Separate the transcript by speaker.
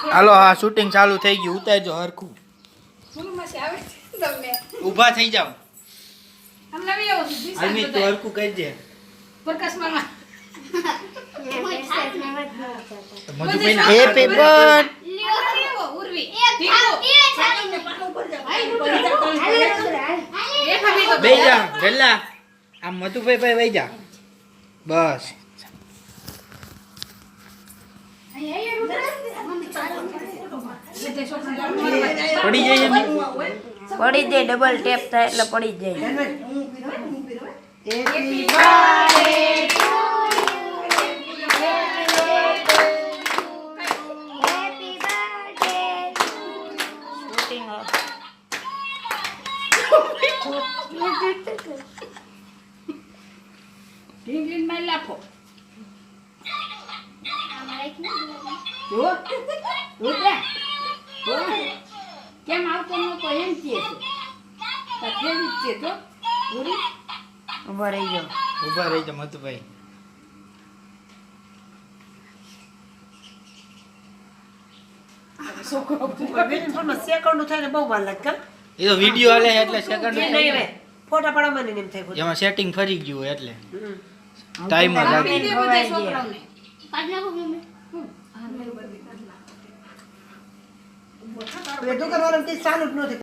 Speaker 1: હાલો હા શૂટિંગ ચાલુ થઈ ગયું ઉતારજો હરખું ઊભા થઈ જાવ અલ્મી તો હરખું કહી દે
Speaker 2: પ્રકાશ મામા
Speaker 1: હેપી બર્થ બેહી જા ગલ્લા આમ મધુભાઈ ભાઈ બેહી જા બસ પડી જાય
Speaker 3: પડી જાય ડબલ ટેપ થાય એટલે પડી જાય
Speaker 2: ઢીંગલીન માં લાફો જો ઉતરા કેમ આવતો નતો એમ કહે છે તકેલી છે તો પૂરી
Speaker 3: ઉભા રહી જાઓ
Speaker 1: ઊભા રહી જા મધુભાઈ
Speaker 4: સેકન્ડ થાય ને બહુ વાર લાગે
Speaker 1: એ તો વિડિયો હાલે એટલે સેકન્ડ
Speaker 4: ફોટા પાડવામાં એમ થાય
Speaker 1: એમાં સેટિંગ ફરી ગયું એટલે ટાઈમ જ લાગી
Speaker 2: તે બધા છોકરાઓને
Speaker 4: વેઠું કરવાનું તે ચાલુ જ નથી